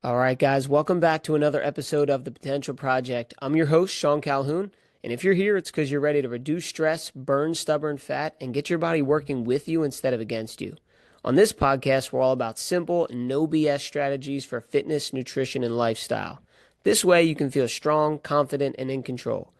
All right, guys, welcome back to another episode of The Potential Project. I'm your host, Sean Calhoun, and if you're here, it's because you're ready to reduce stress, burn stubborn fat, and get your body working with you instead of against you. On this podcast, we're all about simple, no BS strategies for fitness, nutrition, and lifestyle. This way, you can feel strong, confident, and in control.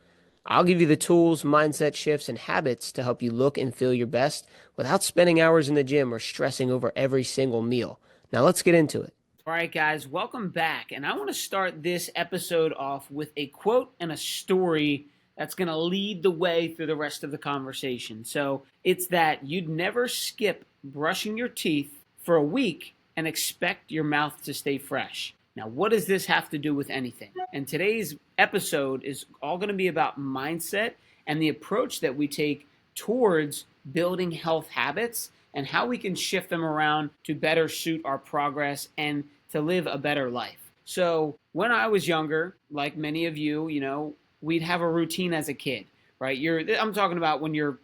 I'll give you the tools, mindset shifts, and habits to help you look and feel your best without spending hours in the gym or stressing over every single meal. Now, let's get into it. All right, guys, welcome back. And I want to start this episode off with a quote and a story that's going to lead the way through the rest of the conversation. So it's that you'd never skip brushing your teeth for a week and expect your mouth to stay fresh. Now, what does this have to do with anything? And today's episode is all going to be about mindset and the approach that we take towards building health habits and how we can shift them around to better suit our progress and to live a better life. So when I was younger, like many of you, we'd have a routine as a kid, right? I'm talking about when you're,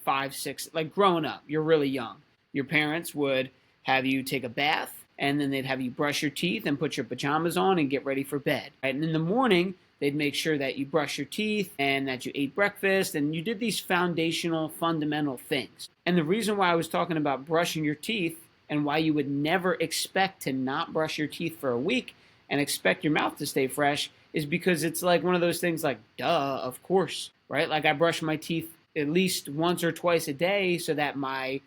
5, 6, like growing up, you're really young. Your parents would have you take a bath, and then they'd have you brush your teeth and put your pajamas on and get ready for bed. Right? And in the morning, they'd make sure that you brush your teeth and that you ate breakfast and you did these foundational, fundamental things. And the reason why I was talking about brushing your teeth and why you would never expect to not brush your teeth for a week and expect your mouth to stay fresh is because it's like one of those things like, duh, of course, right? Like I brush my teeth at least once or twice a day so that my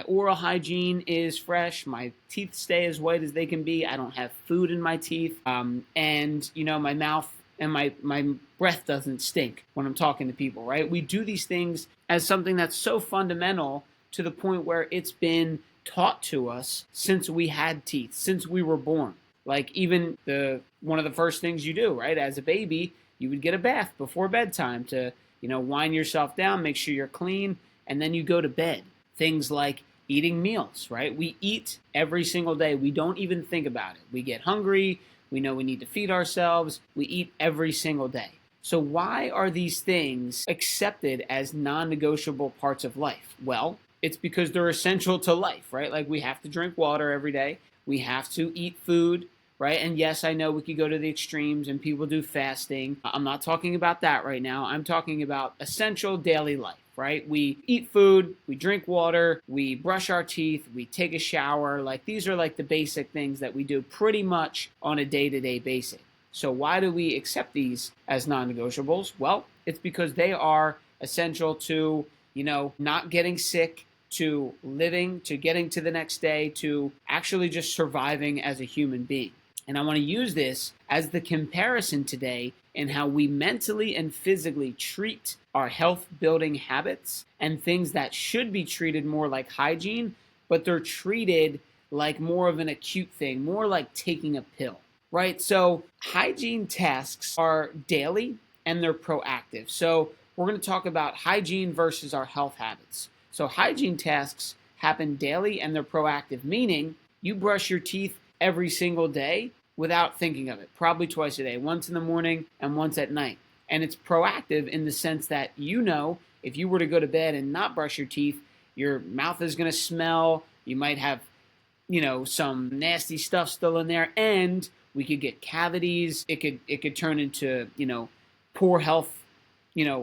oral hygiene is fresh. My teeth stay as white as they can be. I don't have food in my teeth. And my mouth and my breath doesn't stink when I'm talking to people, right? We do these things as something that's so fundamental to the point where it's been taught to us since we had teeth, since we were born. Like even one of the first things you do, right? As a baby, you would get a bath before bedtime to, wind yourself down, make sure you're clean, and then you go to bed. Things like eating meals, right? We eat every single day. We don't even think about it. We get hungry. We know we need to feed ourselves. We eat every single day. So why are these things accepted as non-negotiable parts of life? Well, it's because they're essential to life, right? Like we have to drink water every day. We have to eat food, right? And yes, I know we could go to the extremes and people do fasting. I'm not talking about that right now. I'm talking about essential daily life. Right? We eat food, we drink water, we brush our teeth, we take a shower. Like these are like the basic things that we do pretty much on a day-to-day basis. So why do we accept these as non-negotiables? Well, it's because they are essential to, not getting sick, to living, to getting to the next day, to actually just surviving as a human being. And I want to use this as the comparison today in how we mentally and physically treat our health building habits and things that should be treated more like hygiene, but they're treated like more of an acute thing, more like taking a pill, right? So hygiene tasks are daily and they're proactive. So we're going to talk about hygiene versus our health habits. So hygiene tasks happen daily and they're proactive, meaning you brush your teeth every single day without thinking of it, probably twice a day, once in the morning and once at night. And it's proactive in the sense that if you were to go to bed and not brush your teeth, your mouth is going to smell, you might have, some nasty stuff still in there, and we could get cavities, it could turn into, poor health,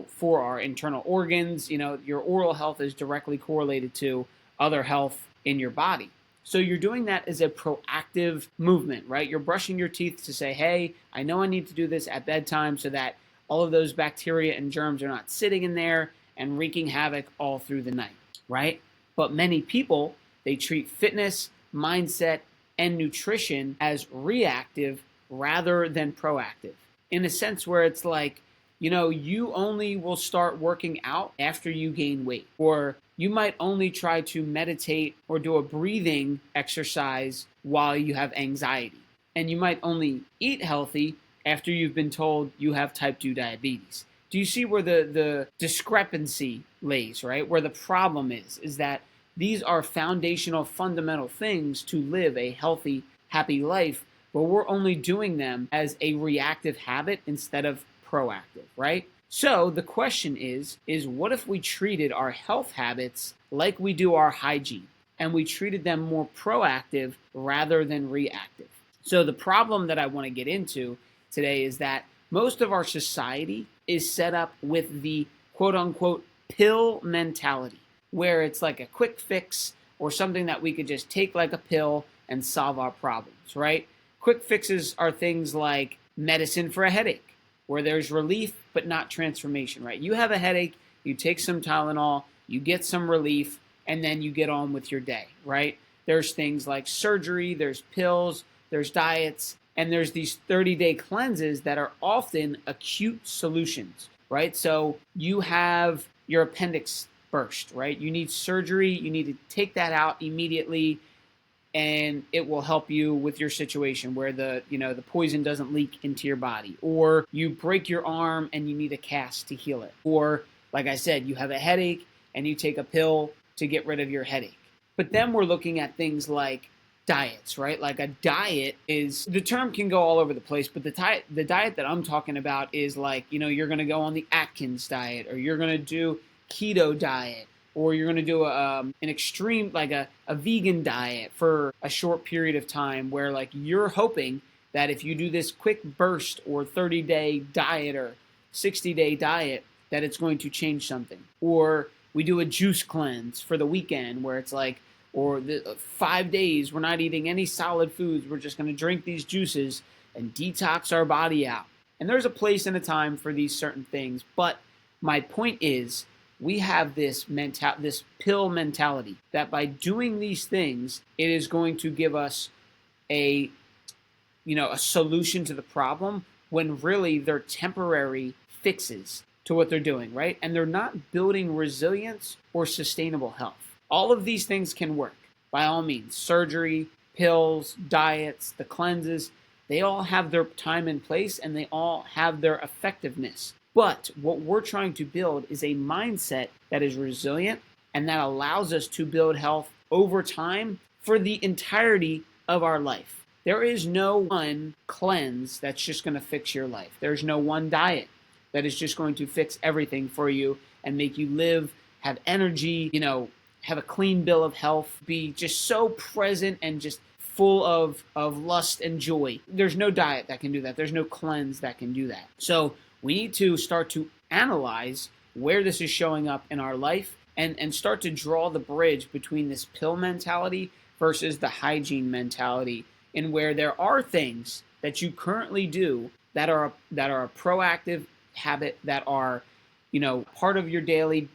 for our internal organs. Your oral health is directly correlated to other health in your body. So you're doing that as a proactive movement, right? You're brushing your teeth to say, hey, I know I need to do this at bedtime so that all of those bacteria and germs are not sitting in there and wreaking havoc all through the night, right? But many people, they treat fitness, mindset, and nutrition as reactive rather than proactive, in a sense where it's like, you only will start working out after you gain weight, or you might only try to meditate or do a breathing exercise while you have anxiety. And you might only eat healthy after you've been told you have type 2 diabetes. Do you see where the discrepancy lays, right? Where the problem is that these are foundational, fundamental things to live a healthy, happy life, but we're only doing them as a reactive habit instead of proactive, right? So the question is what if we treated our health habits like we do our hygiene, and we treated them more proactive rather than reactive? So the problem that I want to get into today is that most of our society is set up with the quote unquote pill mentality, where it's like a quick fix or something that we could just take like a pill and solve our problems, right? Quick fixes are things like medicine for a headache, where there's relief but not transformation, right? You have a headache, you take some Tylenol, you get some relief, and then you get on with your day, right? There's things like surgery, there's pills, there's diets, and there's these 30-day cleanses that are often acute solutions, right? So you have your appendix burst, right? You need surgery, you need to take that out immediately, and it will help you with your situation where the poison doesn't leak into your body, or you break your arm and you need a cast to heal it, or like I said, you have a headache and you take a pill to get rid of your headache. But then we're looking at things like diets, right? Like a diet is, the term can go all over the place, but the diet that I'm talking about is like, you're going to go on the Atkins diet, or you're going to do keto diet, or you're going to do an extreme, like a vegan diet for a short period of time, where like you're hoping that if you do this quick burst or 30-day diet or 60-day diet, that it's going to change something. Or we do a juice cleanse for the weekend where it's like, or the 5 days, we're not eating any solid foods. We're just going to drink these juices and detox our body out. And there's a place and a time for these certain things. But my point is, we have this pill mentality that by doing these things, it is going to give us a solution to the problem, when really they're temporary fixes to what they're doing, right? And they're not building resilience or sustainable health. All of these things can work, by all means. Surgery, pills, diets, the cleanses, they all have their time and place, and they all have their effectiveness. But what we're trying to build is a mindset that is resilient and that allows us to build health over time for the entirety of our life. There is no one cleanse that's just going to fix your life. There's no one diet that is just going to fix everything for you and make you live, have energy, have a clean bill of health, be just so present and just full of lust and joy. There's no diet that can do that. There's no cleanse that can do that. So we need to start to analyze where this is showing up in our life, and start to draw the bridge between this pill mentality versus the hygiene mentality, in where there are things that you currently do that are a proactive habit, that are part of your daily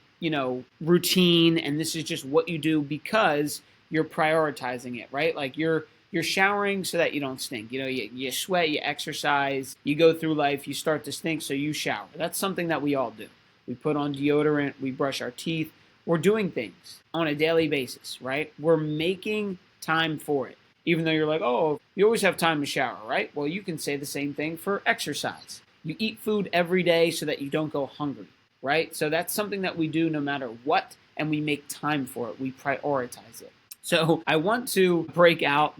routine, and this is just what you do because you're prioritizing it, right? Like you're showering so that you don't stink. You sweat, you exercise, you go through life, you start to stink, so you shower. That's something that we all do. We put on deodorant, we brush our teeth. We're doing things on a daily basis, right? We're making time for it. Even though you're like, oh, you always have time to shower, right? Well, you can say the same thing for exercise. You eat food every day so that you don't go hungry, right? So that's something that we do no matter what, and we make time for it. We prioritize it. So I want to break out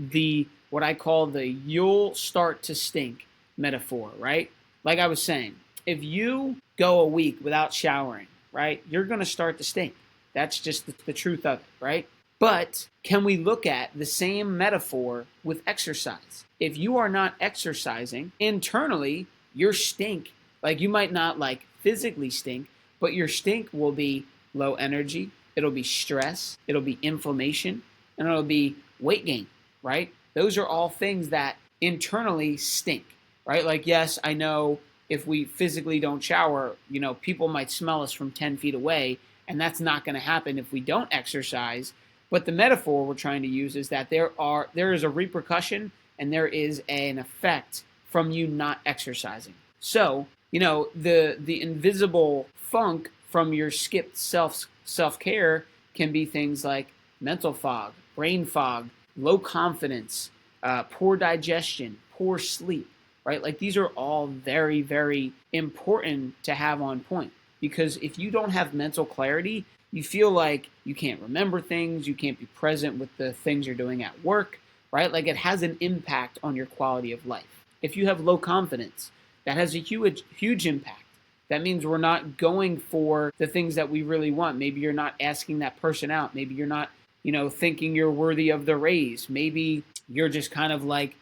what I call the "you'll start to stink" metaphor, right? Like I was saying, if you go a week without showering, right, you're going to start to stink. That's just the truth of it, right? But can we look at the same metaphor with exercise? If you are not exercising, internally, your stink, like you might not like physically stink, but your stink will be low energy, it'll be stress, it'll be inflammation, and it'll be weight gain, right? Those are all things that internally stink, right? Like, yes, I know if we physically don't shower, people might smell us from 10 feet away, and that's not going to happen if we don't exercise. But the metaphor we're trying to use is that there is a repercussion and there is an effect from you not exercising. So, the invisible funk from your skipped self-care can be things like mental fog, brain fog, low confidence, poor digestion, poor sleep, right? Like these are all very, very important to have on point, because if you don't have mental clarity, you feel like you can't remember things, you can't be present with the things you're doing at work, right? Like it has an impact on your quality of life. If you have low confidence, that has a huge impact. That means we're not going for the things that we really want. Maybe you're not asking that person out. Maybe you're not, thinking you're worthy of the raise. Maybe you're just kind of like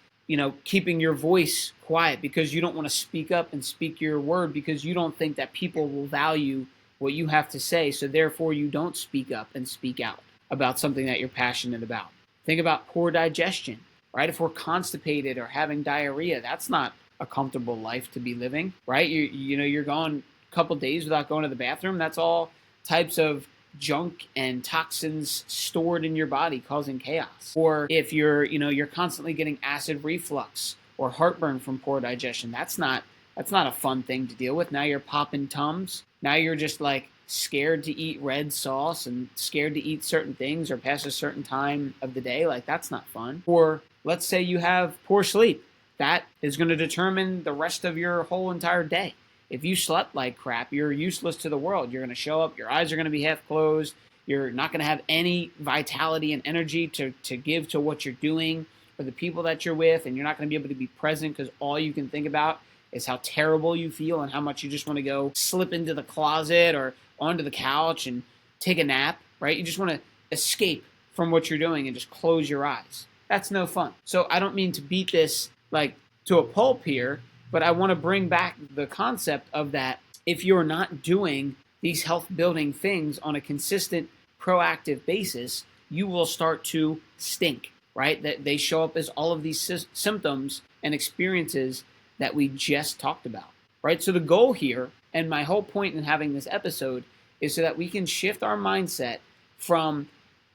keeping your voice quiet because you don't want to speak up and speak your word because you don't think that people will value what you have to say. So therefore you don't speak up and speak out about something that you're passionate about. Think about poor digestion, right? If we're constipated or having diarrhea, that's not a comfortable life to be living, right? You're going a couple days without going to the bathroom. That's all types of junk and toxins stored in your body causing chaos. Or if you're constantly getting acid reflux or heartburn from poor digestion, that's not a fun thing to deal with. Now you're popping Tums. Now you're just like scared to eat red sauce and scared to eat certain things or past a certain time of the day. Like, that's not fun. Or let's say you have poor sleep. That is going to determine the rest of your whole entire day. If you slept like crap, you're useless to the world. You're going to show up, your eyes are going to be half closed. You're not going to have any vitality and energy to give to what you're doing for the people that you're with, and you're not going to be able to be present because all you can think about is how terrible you feel and how much you just want to go slip into the closet or onto the couch and take a nap, right? You just want to escape from what you're doing and just close your eyes. That's no fun. So I don't mean to beat this like to a pulp here, but I want to bring back the concept of that if you're not doing these health building things on a consistent, proactive basis, you will start to stink, right? That they show up as all of these symptoms and experiences that we just talked about, right? So the goal here, and my whole point in having this episode, is so that we can shift our mindset from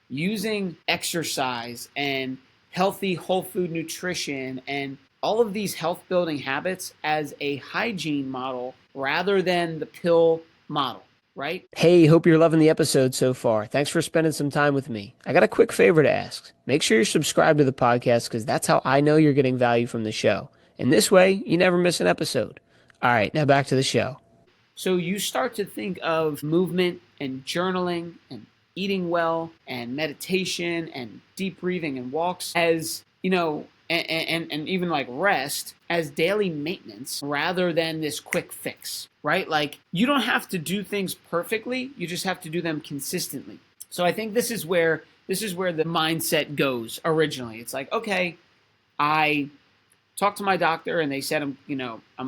using exercise and healthy whole food nutrition and all of these health building habits as a hygiene model rather than the pill model, right? Hey, hope you're loving the episode so far. Thanks for spending some time with me. I got a quick favor to ask. Make sure you're subscribed to the podcast because that's how I know you're getting value from the show. And this way, you never miss an episode. All right, now back to the show. So you start to think of movement and journaling and eating well and meditation and deep breathing and walks as, and even like rest as daily maintenance rather than this quick fix, right? Like, you don't have to do things perfectly. You just have to do them consistently. So I think this is where the mindset goes originally. It's like, okay, I talked to my doctor and they said I'm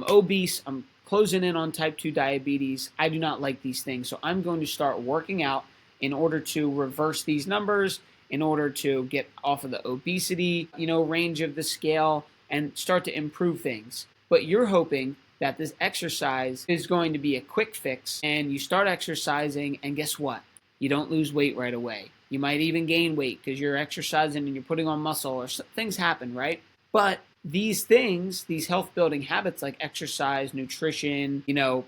obese, I'm closing in on type 2 diabetes. I do not like these things. So I'm going to start working out in order to reverse these numbers, in order to get off of the obesity, range of the scale and start to improve things. But you're hoping that this exercise is going to be a quick fix, and you start exercising and guess what? You don't lose weight right away. You might even gain weight because you're exercising and you're putting on muscle or things happen, right? But these things, these health building habits like exercise, nutrition,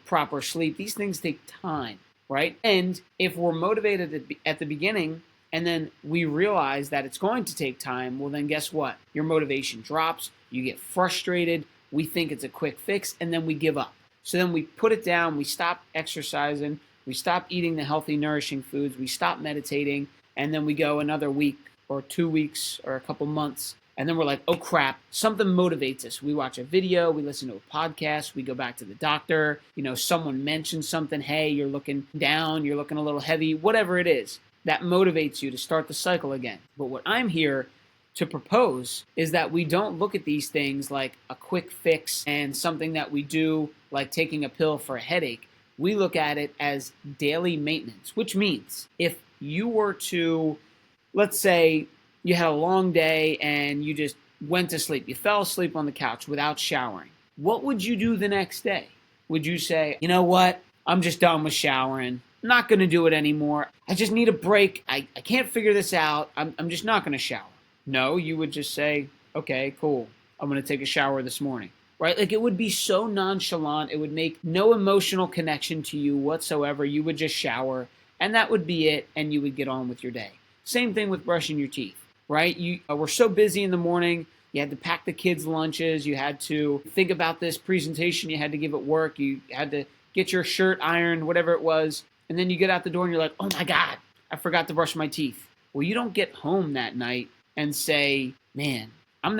proper sleep, these things take time, right? And if we're motivated at the beginning and then we realize that it's going to take time, well then guess what? Your motivation drops, you get frustrated, we think it's a quick fix, and then we give up. So then we put it down, we stop exercising, we stop eating the healthy, nourishing foods, we stop meditating, and then we go another week or 2 weeks or a couple months. And then we're like, oh crap, something motivates us. We watch a video, we listen to a podcast, we go back to the doctor, someone mentions something, hey, you're looking down, you're looking a little heavy, whatever it is. That motivates you to start the cycle again. But what I'm here to propose is that we don't look at these things like a quick fix and something that we do like taking a pill for a headache. We look at it as daily maintenance, which means if you were to, let's say, you had a long day and you just went to sleep. You fell asleep on the couch without showering. What would you do the next day? Would you say, you know what? I'm just done with showering. I'm not going to do it anymore. I just need a break. I can't figure this out. I'm just not going to shower. No, you would just say, okay, cool. I'm going to take a shower this morning. Right? Like, it would be so nonchalant. It would make no emotional connection to you whatsoever. You would just shower and that would be it. And you would get on with your day. Same thing with brushing your teeth. Right? You were so busy in the morning, you had to pack the kids' lunches, you had to think about this presentation you had to give at work, you had to get your shirt ironed, whatever it was, and then you get out the door and you're like, oh my God, I forgot to brush my teeth. Well, you don't get home that night and say, man, I'm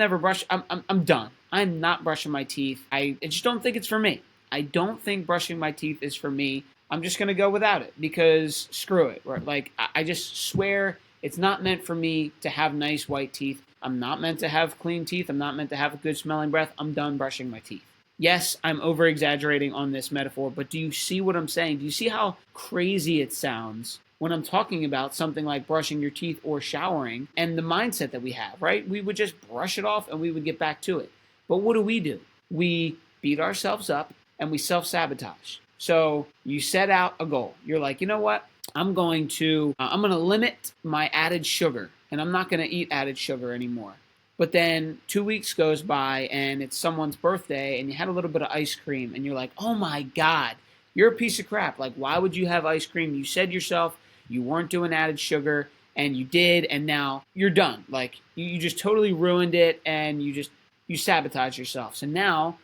done. I'm not brushing my teeth. I just don't think it's for me. I don't think brushing my teeth is for me. I'm just going to go without it because screw it. Right? Like, I just swear It's not meant for me to have nice white teeth. I'm not meant to have clean teeth. I'm not meant to have a good smelling breath. I'm done brushing my teeth. Yes, I'm over exaggerating on this metaphor, but do you see what I'm saying? Do you see how crazy it sounds when I'm talking about something like brushing your teeth or showering and the mindset that we have, right? We would just brush it off and we would get back to it. But what do? We beat ourselves up and we self-sabotage. So you set out a goal. You're like, you know what? I'm going to limit my added sugar, and I'm not going to eat added sugar anymore. But then 2 weeks goes by and it's someone's birthday and you had a little bit of ice cream and you're like, oh my God, you're a piece of crap. Like, why would you have ice cream? You said yourself you weren't doing added sugar and you did, and now you're done. Like, you just totally ruined it and you sabotage yourself. So now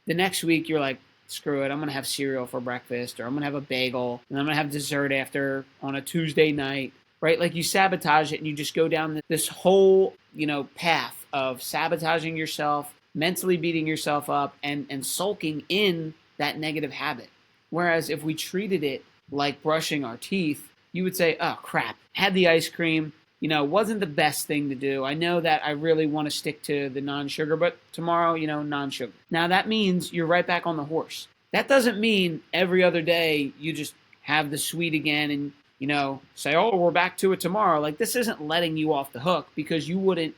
the next week you're like, screw it, I'm going to have cereal for breakfast, or I'm going to have a bagel, and I'm going to have dessert after on a Tuesday night, right? Like, you sabotage it and you just go down this whole, path of sabotaging yourself, mentally beating yourself up, and sulking in that negative habit. Whereas if we treated it like brushing our teeth, you would say, oh crap, had the ice cream, wasn't the best thing to do. I know that I really want to stick to the non-sugar, but tomorrow, non-sugar. Now that means you're right back on the horse. That doesn't mean every other day you just have the sweet again and, say, oh, we're back to it tomorrow. Like, this isn't letting you off the hook, because you wouldn't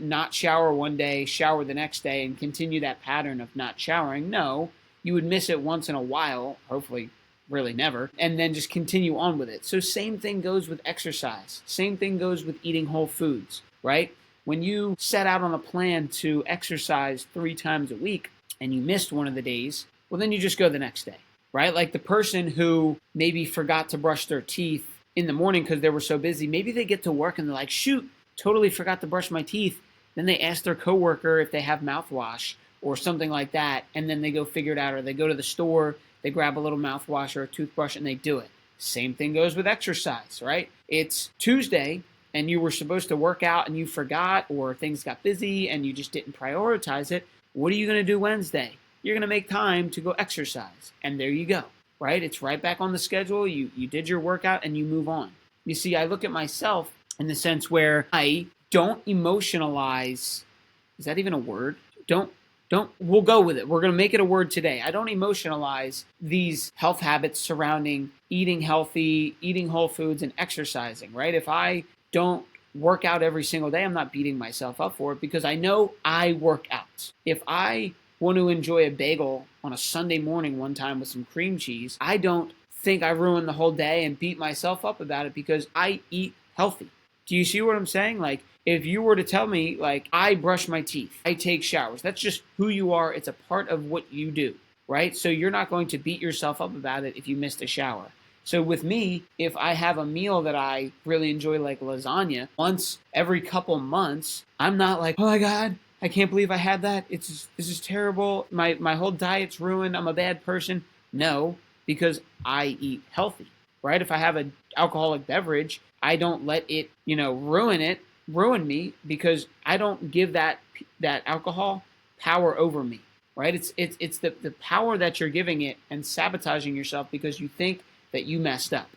not shower one day, shower the next day, and continue that pattern of not showering. No, you would miss it once in a while, hopefully really never, and then just continue on with it. So same thing goes with exercise. Same thing goes with eating whole foods, right? When you set out on a plan to exercise 3 times a week and you missed one of the days, well, then you just go the next day, right? Like the person who maybe forgot to brush their teeth in the morning because they were so busy, maybe they get to work and they're like, shoot, totally forgot to brush my teeth. Then they ask their coworker if they have mouthwash or something like that, and then they go figure it out, or they go to the store, they grab a little mouthwash or a toothbrush and they do it. Same thing goes with exercise, right? It's Tuesday and you were supposed to work out and you forgot, or things got busy and you just didn't prioritize it. What are you going to do Wednesday? You're going to make time to go exercise. And there you go, right? It's right back on the schedule. You did your workout and you move on. You see, I look at myself in the sense where I don't emotionalize. Is that even a word? We'll go with it. We're going to make it a word today. I don't emotionalize these health habits surrounding eating healthy, eating whole foods, and exercising, right? If I don't work out every single day, I'm not beating myself up for it, because I know I work out. If I want to enjoy a bagel on a Sunday morning one time with some cream cheese, I don't think I ruined the whole day and beat myself up about it because I eat healthy. Do you see what I'm saying? Like, if you were to tell me, like, I brush my teeth, I take showers, that's just who you are. It's a part of what you do, right? So you're not going to beat yourself up about it if you missed a shower. So with me, if I have a meal that I really enjoy, like lasagna, once every couple months, I'm not like, oh my God, I can't believe I had that. This is terrible. My whole diet's ruined. I'm a bad person. No, because I eat healthy, right? If I have an alcoholic beverage, I don't let it, ruin me, because I don't give that alcohol power over me, right? It's the power that you're giving it and sabotaging yourself because you think that you messed up.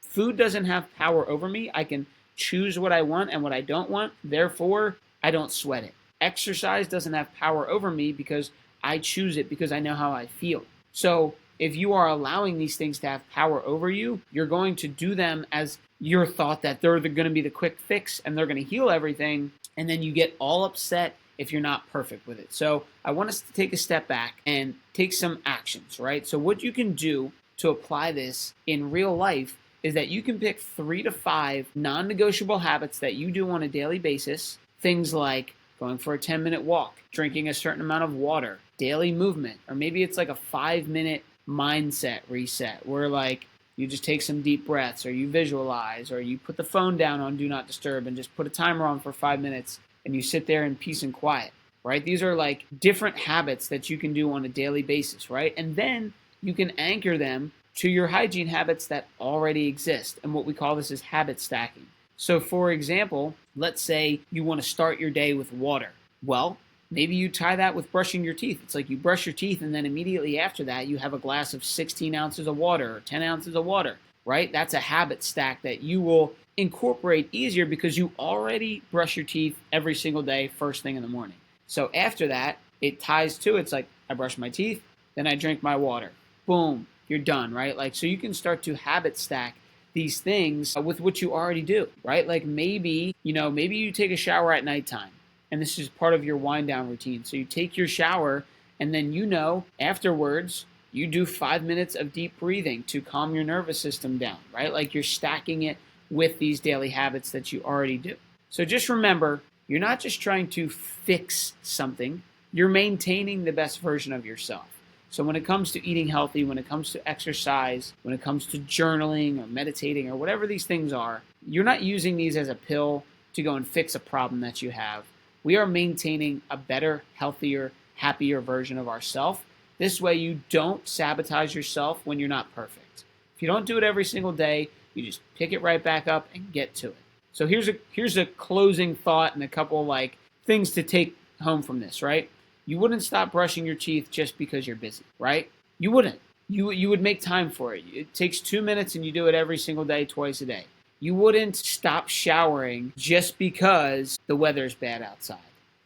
Food doesn't have power over me. I can choose what I want and what I don't want. Therefore, I don't sweat it. Exercise doesn't have power over me because I choose it, because I know how I feel. So if you are allowing these things to have power over you, you're going to do them as your thought that they're going to be the quick fix and they're going to heal everything. And then you get all upset if you're not perfect with it. So I want us to take a step back and take some actions, right? So what you can do to apply this in real life is that you can pick 3 to 5 non-negotiable habits that you do on a daily basis. Things like going for a 10-minute walk, drinking a certain amount of water, daily movement, or maybe it's like a 5-minute mindset reset where like you just take some deep breaths, or you visualize, or you put the phone down on do not disturb and just put a timer on for 5 minutes and you sit there in peace and quiet, right? These are like different habits that you can do on a daily basis, right? And then you can anchor them to your hygiene habits that already exist. And what we call this is habit stacking. So for example, let's say you want to start your day with water. Well, maybe you tie that with brushing your teeth. It's like you brush your teeth and then immediately after that you have a glass of 16 ounces of water or 10 ounces of water, right? That's a habit stack that you will incorporate easier because you already brush your teeth every single day, first thing in the morning. So after that, it ties to it's like I brush my teeth, then I drink my water. Boom, you're done, right? Like, so you can start to habit stack these things with what you already do, right? Like maybe you take a shower at nighttime and this is part of your wind down routine. So you take your shower and then afterwards you do 5 minutes of deep breathing to calm your nervous system down, right? Like you're stacking it with these daily habits that you already do. So just remember, you're not just trying to fix something, you're maintaining the best version of yourself. So when it comes to eating healthy, when it comes to exercise, when it comes to journaling or meditating or whatever these things are, you're not using these as a pill to go and fix a problem that you have. We are maintaining a better, healthier, happier version of ourselves. This way you don't sabotage yourself when you're not perfect. If you don't do it every single day, you just pick it right back up and get to it. So here's a closing thought and a couple like things to take home from this, right? You wouldn't stop brushing your teeth just because you're busy, right? You wouldn't. You would make time for it. It takes 2 minutes and you do it every single day, twice a day. You wouldn't stop showering just because the weather's bad outside.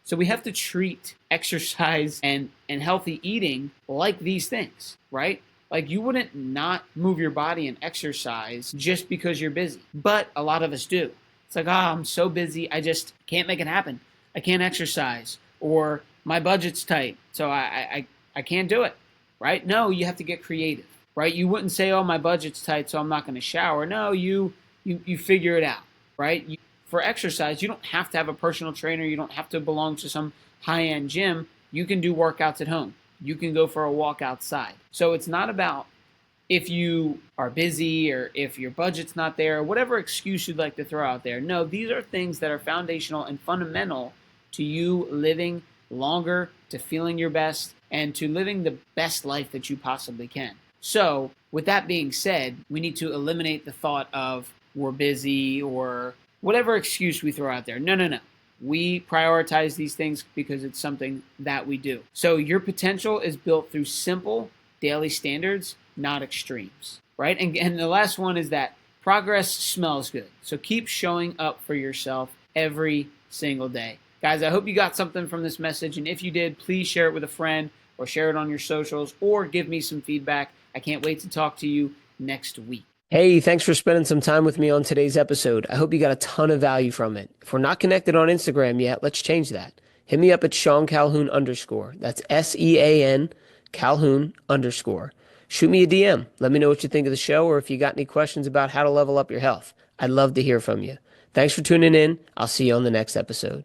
So we have to treat exercise and healthy eating like these things, right? Like you wouldn't not move your body and exercise just because you're busy. But a lot of us do. It's like, I'm so busy, I just can't make it happen. I can't exercise. Or my budget's tight, so I can't do it, right? No, you have to get creative, right? You wouldn't say, my budget's tight, so I'm not going to shower. No, you figure it out, right? For exercise, you don't have to have a personal trainer. You don't have to belong to some high-end gym. You can do workouts at home. You can go for a walk outside. So it's not about if you are busy or if your budget's not there, or whatever excuse you'd like to throw out there. No, these are things that are foundational and fundamental to you living longer, to feeling your best, and to living the best life that you possibly can. So, with that being said, we need to eliminate the thought of we're busy or whatever excuse we throw out there. No. We prioritize these things because it's something that we do. So, your potential is built through simple daily standards, not extremes, right? And the last one is that progress smells good. So, keep showing up for yourself every single day. Guys, I hope you got something from this message, and if you did, please share it with a friend or share it on your socials or give me some feedback. I can't wait to talk to you next week. Hey, thanks for spending some time with me on today's episode. I hope you got a ton of value from it. If we're not connected on Instagram yet, let's change that. Hit me up at Sean Calhoun _. That's SEAN Calhoun _. Shoot me a DM. Let me know what you think of the show or if you got any questions about how to level up your health. I'd love to hear from you. Thanks for tuning in. I'll see you on the next episode.